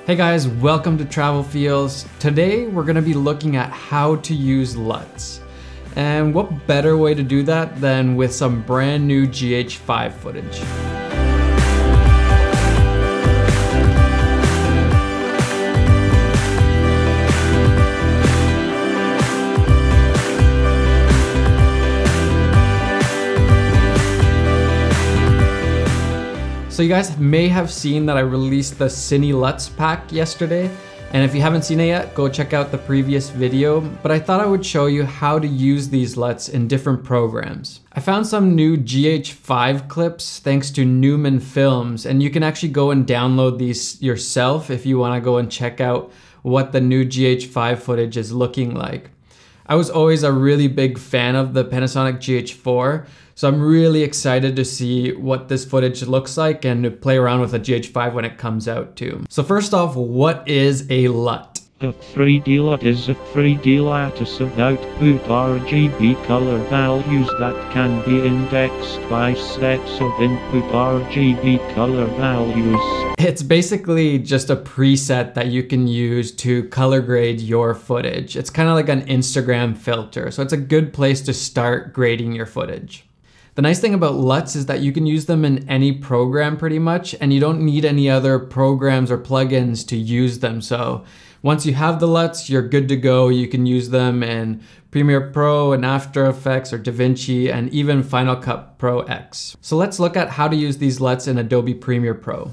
Hey guys, welcome to Travel Feels. Today we're going to be looking at how to use LUTs. And what better way to do that than with some brand new GH5 footage. So you guys may have seen that I released the Cine LUTs pack yesterday, and if you haven't seen it yet, go check out the previous video, but I thought I would show you how to use these LUTs in different programs. I found some new GH5 clips thanks to Newman Films, and you can actually go and download these yourself if you want to go and check out what the new GH5 footage is looking like. I was always a really big fan of the Panasonic GH4, so I'm really excited to see what this footage looks like and to play around with a GH5 when it comes out too. So first off, what is a LUT? A 3D LUT is a 3D lattice of output RGB color values that can be indexed by sets of input RGB color values. It's basically just a preset that you can use to color grade your footage. It's kind of like an Instagram filter, so it's a good place to start grading your footage. The nice thing about LUTs is that you can use them in any program pretty much, and you don't need any other programs or plugins to use them. So once you have the LUTs, you're good to go. You can use them in Premiere Pro and After Effects or DaVinci and even Final Cut Pro X. So let's look at how to use these LUTs in Adobe Premiere Pro.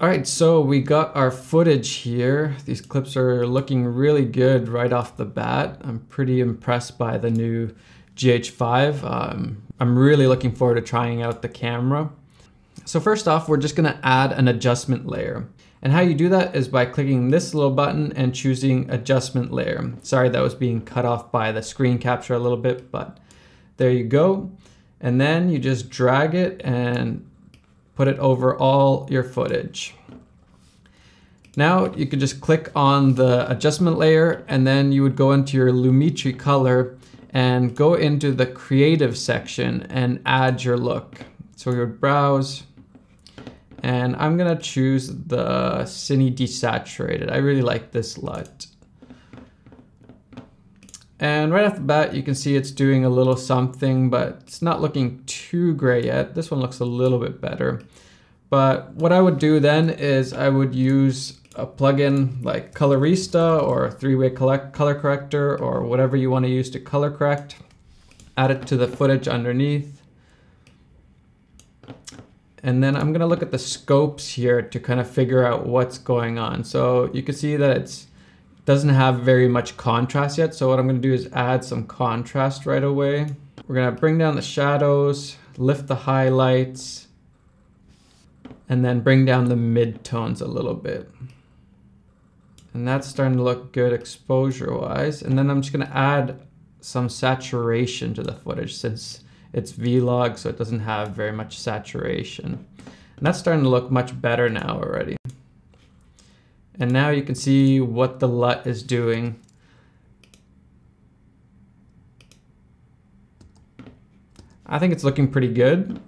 All right, so we got our footage here. These clips are looking really good right off the bat. I'm pretty impressed by the new GH5. I'm really looking forward to trying out the camera. So first off, we're just gonna add an adjustment layer. And how you do that is by clicking this little button and choosing adjustment layer. Sorry, that was being cut off by the screen capture a little bit, but there you go. And then you just drag it and put it over all your footage. Now you could just click on the adjustment layer, and then you would go into your Lumetri color and go into the creative section and add your look. So we would browse, and I'm gonna choose the Cine Desaturated. I really like this LUT. And right off the bat, you can see it's doing a little something, but it's not looking too gray yet. This one looks a little bit better. But what I would do then is I would use a plugin like Colorista or a three-way color corrector or whatever you want to use to color correct. Add it to the footage underneath. And then I'm gonna look at the scopes here to kind of figure out what's going on. So you can see that it doesn't have very much contrast yet. So what I'm gonna do is add some contrast right away. We're gonna bring down the shadows, lift the highlights, and then bring down the midtones a little bit. And that's starting to look good exposure wise. And then I'm just gonna add some saturation to the footage since it's vlog, so it doesn't have very much saturation. And that's starting to look much better now already. And now you can see what the LUT is doing. I think it's looking pretty good.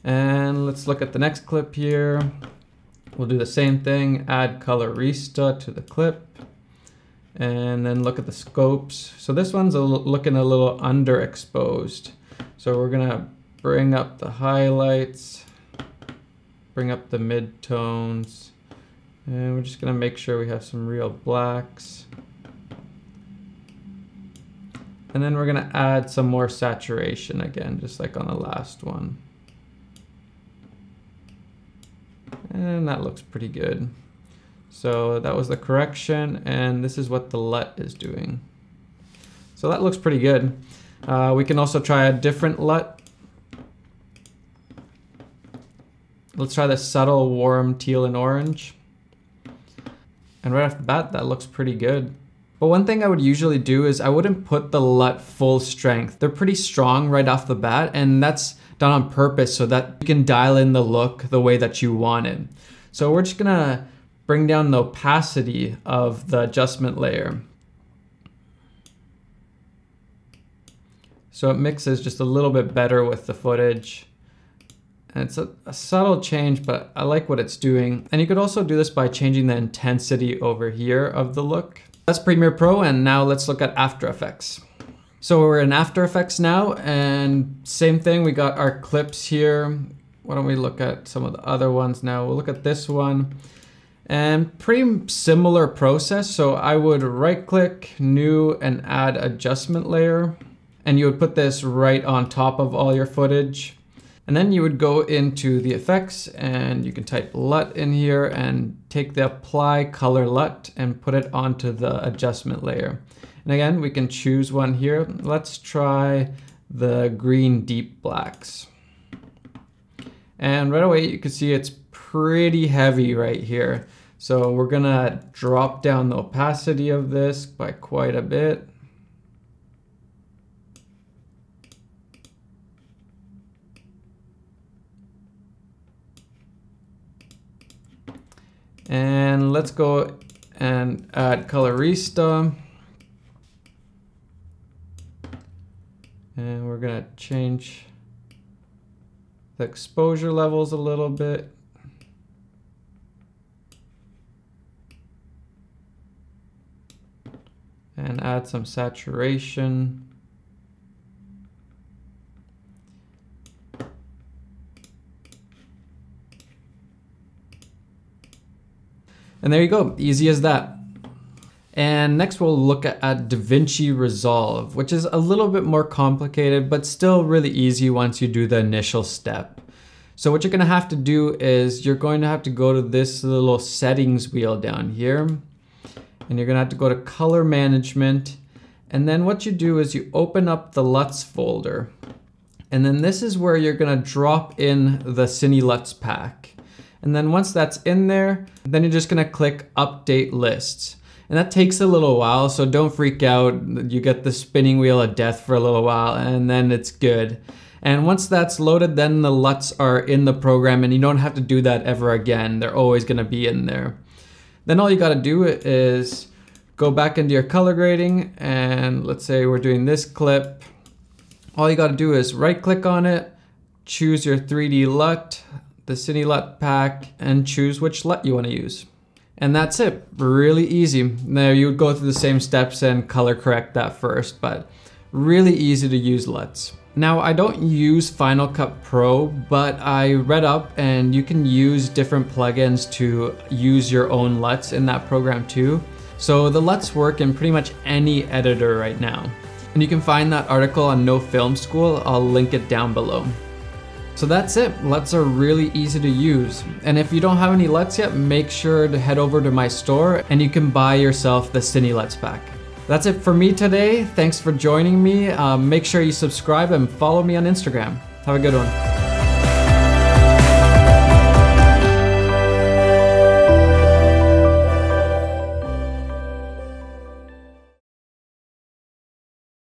And let's look at the next clip here. We'll do the same thing, add Colorista to the clip, and then look at the scopes. So this one's looking a little underexposed. So we're gonna bring up the highlights, bring up the midtones, and we're just gonna make sure we have some real blacks. And then we're gonna add some more saturation again, just like on the last one. And that looks pretty good. So that was the correction, and this is what the LUT is doing. So that looks pretty good. We can also try a different LUT. Let's try the subtle warm teal and orange. And right off the bat, that looks pretty good. But one thing I would usually do is I wouldn't put the LUT full strength. They're pretty strong right off the bat, and that's done on purpose so that you can dial in the look the way that you want it. So we're just gonna bring down the opacity of the adjustment layer. So it mixes just a little bit better with the footage. And it's a subtle change, but I like what it's doing. And you could also do this by changing the intensity over here of the look. That's Premiere Pro, and now let's look at After Effects. So we're in After Effects now, and same thing, we got our clips here. Why don't we look at some of the other ones now? We'll look at this one. And pretty similar process. So I would right click, new, and add adjustment layer. And you would put this right on top of all your footage. And then you would go into the effects and you can type LUT in here and take the apply color LUT and put it onto the adjustment layer. And again, we can choose one here. Let's try the green deep blacks. And right away you can see it's pretty heavy right here. So we're gonna drop down the opacity of this by quite a bit. And let's go and add colorista. And we're gonna change the exposure levels a little bit. And add some saturation. And there you go, easy as that. And next we'll look at DaVinci Resolve, which is a little bit more complicated, but still really easy once you do the initial step. So what you're gonna have to do is you're going to have to go to this little settings wheel down here, and you're gonna have to go to color management. And then what you do is you open up the LUTs folder. And then this is where you're gonna drop in the Cine LUTs pack. And then once that's in there, then you're just gonna click update lists. And that takes a little while, so don't freak out. You get the spinning wheel of death for a little while and then it's good. And once that's loaded, then the LUTs are in the program and you don't have to do that ever again. They're always gonna be in there. Then all you gotta do is go back into your color grading, and let's say we're doing this clip. All you gotta do is right click on it, choose your 3D LUT, the Cine LUT pack, and choose which LUT you wanna use. And that's it, really easy. Now you would go through the same steps and color correct that first, but really easy to use LUTs. Now I don't use Final Cut Pro, but I read up and you can use different plugins to use your own LUTs in that program too. So the LUTs work in pretty much any editor right now. And you can find that article on No Film School, I'll link it down below. So that's it, LUTs are really easy to use. And if you don't have any LUTs yet, make sure to head over to my store and you can buy yourself the Cine LUTs pack. That's it for me today. Thanks for joining me. Make sure you subscribe and follow me on Instagram. Have a good one.